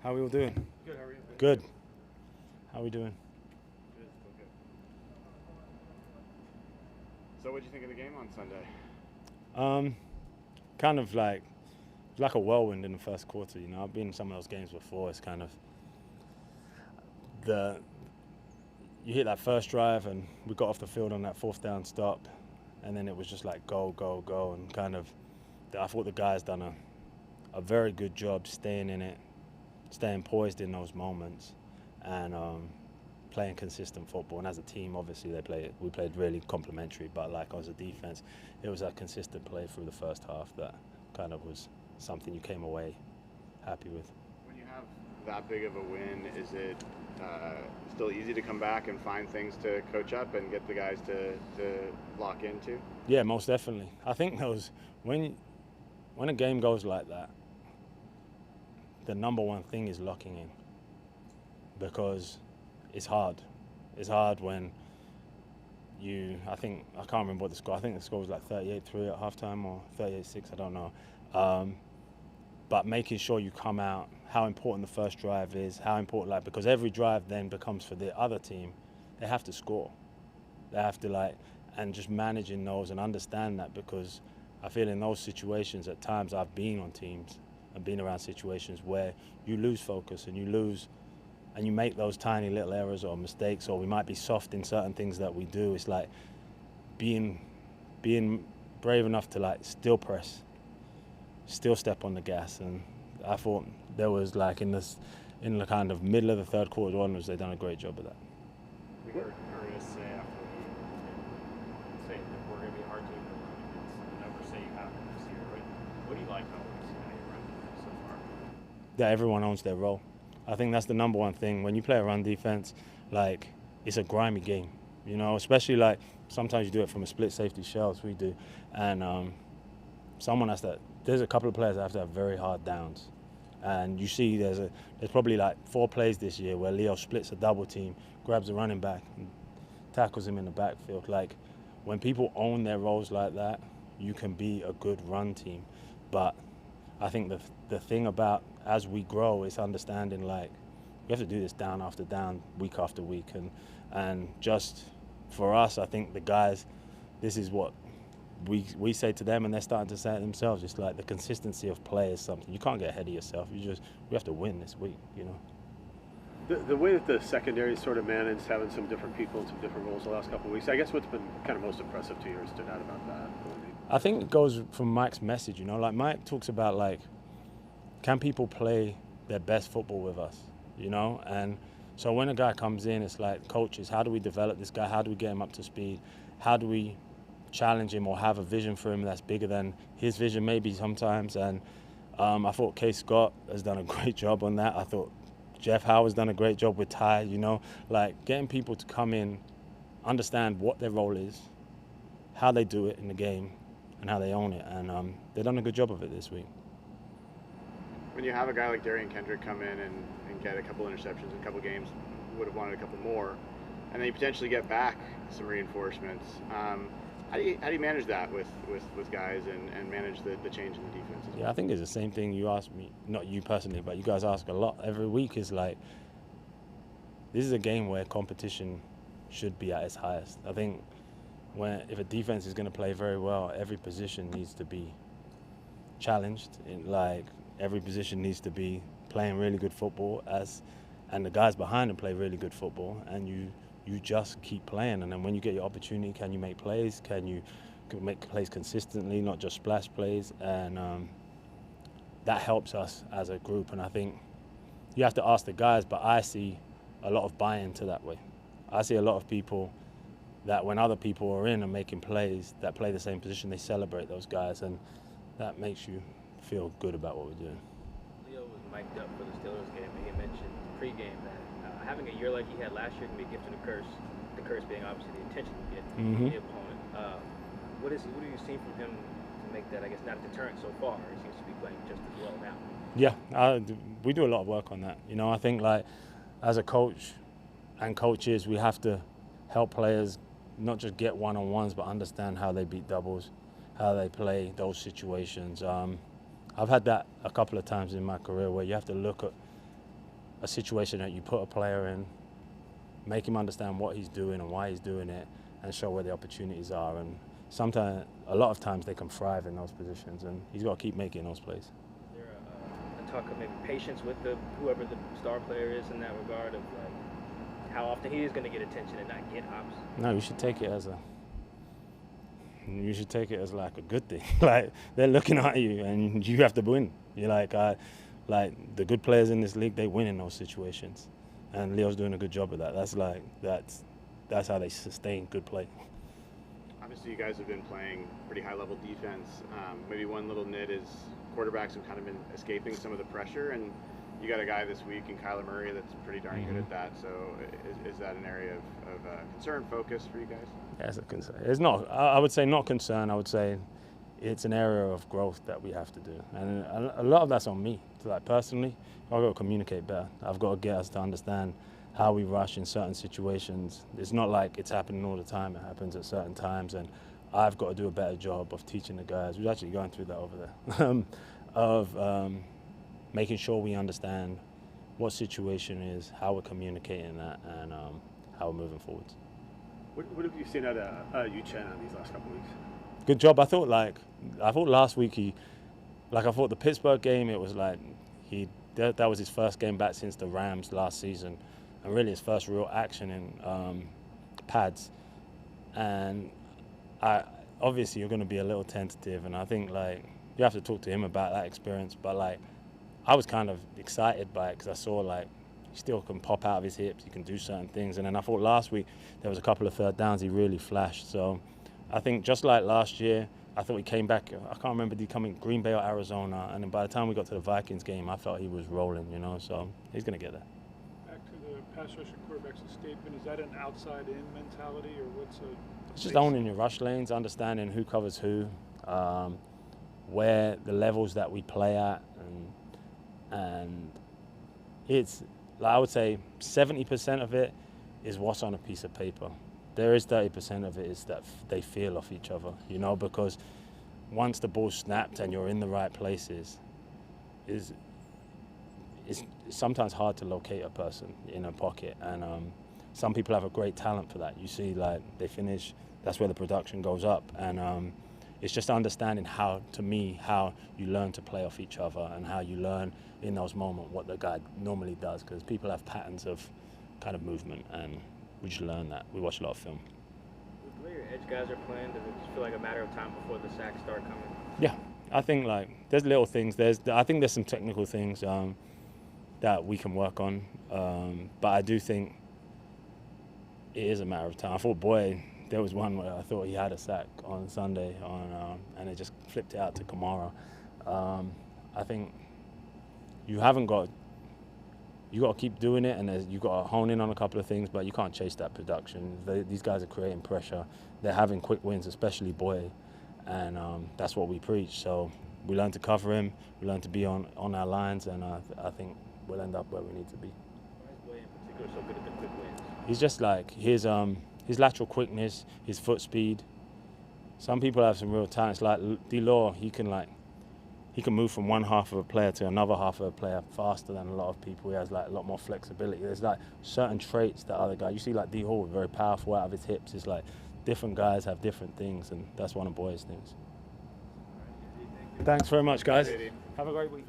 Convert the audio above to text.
How are we all doing? Good, how are you? Good. How are we doing? Good, okay. So what did you think of the game on Sunday? Kind of like a whirlwind in the first quarter. You know, I've been in some of those games before. It's kind of you hit that first drive and we got off the field on that fourth down stop, and then it was just like go, go, go, and kind of I thought the guys done a very good job staying in it, staying poised in those moments, and playing consistent football. And as a team, obviously we played really complementary, but like as a defense, it was a consistent play through the first half that kind of was something you came away happy with. When you have that big of a win, is it still easy to come back and find things to coach up and get the guys to lock into? Yeah, most definitely. I think when a game goes like that, the number one thing is locking in, because it's hard. It's hard when I can't remember what the score, I think the score was like 38-3 at halftime or 38-6, I don't know. But making sure you come out, how important the first drive is, how important, because every drive then becomes for the other team, they have to score. They have to and just managing those and understand that, because I feel in those situations at times I've been on teams and been around situations where you lose focus and you make those tiny little errors or mistakes, or we might be soft in certain things that we do. It's like being brave enough to still press, still step on the gas. And I thought there was in the kind of middle of the third quarter onwards, they've done a great job of that. We heard Ernest say after the game, say that we're going to be a hard team to run against. The numbers say you have this year. What do you like about what you've seen out of your run defense so far? That everyone owns their role. I think that's the number one thing. When you play a run defense, it's a grimy game, you know, especially sometimes you do it from a split safety shell, as we do. And there's a couple of players that have to have very hard downs. And you see there's probably 4 plays this year where Leo splits a double team, grabs a running back, and tackles him in the backfield. When people own their roles like that, you can be a good run team. But I think the thing about as we grow is understanding we have to do this down after down, week after week, and just for us, I think the guys, this is what we say to them, and they're starting to say it themselves. It's the consistency of play is something you can't get ahead of yourself. We have to win this week, you know. The way that the secondary sort of managed having some different people in some different roles the last couple of weeks, I guess what's been kind of most impressive to you or stood out about that? I think it goes from Mike's message, you know, Mike talks about can people play their best football with us, you know? And so when a guy comes in, it's coaches, how do we develop this guy? How do we get him up to speed? How do we challenge him or have a vision for him that's bigger than his vision maybe sometimes? And I thought K. Scott has done a great job on that. I thought Jeff Howard's done a great job with Ty, you know, getting people to come in, understand what their role is, how they do it in the game, and how they own it. And they've done a good job of it this week. When you have a guy like Darian Kendrick come in and get a couple interceptions in a couple games, would have wanted a couple more, and then you potentially get back some reinforcements. How do you manage that with guys and manage the change in the defense? Yeah, I think it's the same thing you ask me, not you personally, but you guys ask a lot every week. Is this is a game where competition should be at its highest. I think if a defense is going to play very well, every position needs to be challenged. Every position needs to be playing really good football, and the guys behind them play really good football, and you just keep playing. And then when you get your opportunity, can you make plays? Can you make plays consistently, not just splash plays? And that helps us as a group. And I think you have to ask the guys, but I see a lot of buy-in to that way. I see a lot of people that when other people are in and making plays that play the same position, they celebrate those guys, and that makes you feel good about what we're doing. Leo was mic'd up for the Steelers game, and he mentioned pregame that having a year like he had last year can be a gift and a curse. The curse being obviously the intention to get the opponent. What do you see from him to make that, I guess, not a deterrent so far? He seems to be playing just as well now. Yeah, we do a lot of work on that. You know, I think as a coach and coaches, we have to help players not just get one-on-ones, but understand how they beat doubles, how they play those situations. I've had that a couple of times in my career where you have to look at a situation that you put a player in, make him understand what he's doing and why he's doing it, and show where the opportunities are. And sometimes, a lot of times, they can thrive in those positions, and he's got to keep making those plays. Is there a talk of maybe patience with whoever the star player is in that regard, of like how often he is going to get attention and not get ops? No, you should take it as like a good thing. Like, they're looking at you and you have to win. You're like the good players in this league, they win in those situations, and Leo's doing a good job of that. That's how they sustain good play. Obviously, you guys have been playing pretty high-level defense. Maybe one little nit is quarterbacks have kind of been escaping some of the pressure, and you got a guy this week in Kyler Murray that's pretty darn good at that. So is that an area of concern, focus for you guys? Yeah, it's a concern. It's not. I would say not concern. I would say it's an area of growth that we have to do, and a lot of that's on me. So, like, personally, I've got to communicate better. I've got to get us to understand how we rush in certain situations. It's not like it's happening all the time. It happens at certain times, and I've got to do a better job of teaching the guys. We're actually going through that over there, of making sure we understand what situation is, how we're communicating that, and how we're moving forward. What have you seen out of Uchenna these last couple of weeks? Good job. I thought last week I thought the Pittsburgh game, it was like that was his first game back since the Rams last season, and really his first real action in pads. And obviously you're going to be a little tentative, and I think you have to talk to him about that experience. But I was kind of excited by it because I saw he still can pop out of his hips, he can do certain things. And then I thought last week there was a couple of third downs he really flashed. So I think just like last year, I thought he came back. I can't remember, did he come in Green Bay or Arizona? And then by the time we got to the Vikings game, I felt he was rolling, so he's going to get there. Back to the pass rushing quarterback's statement, is that an outside-in mentality, or what's a... It's just owning your rush lanes, understanding who covers who, where the levels that we play at, and it's, I would say 70% of it is what's on a piece of paper. There is 30% of it is that they feel off each other, because once the ball's snapped and you're in the right places, it's sometimes hard to locate a person in a pocket. And some people have a great talent for that. You see, they finish, that's where the production goes up. And it's just understanding how you learn to play off each other and how you learn in those moments what the guy normally does, because people have patterns of kind of movement, and we just learn that. We watch a lot of film. With the way your edge guys are playing, does it just feel like a matter of time before the sacks start coming? Yeah, I think there's little things. I think there's some technical things that we can work on, but I do think it is a matter of time. I thought Boye, there was one where I thought he had a sack on Sunday, and it just flipped it out to Kamara. I think you got to keep doing it, and you've got to hone in on a couple of things, but you can't chase that production. These guys are creating pressure. They're having quick wins, especially Boye, and that's what we preach. So we learn to cover him, we learn to be on our lines, and I think we'll end up where we need to be. Why is Boye in particular so good at the quick wins? He's just his lateral quickness, his foot speed. Some people have some real talents. Like D-Law, he can move from one half of a player to another half of a player faster than a lot of people. He has a lot more flexibility. There's certain traits that other guys, you see D-Hall, very powerful out of his hips. It's different guys have different things, and that's one of Boye's things. Thanks very much, guys. Have a great week.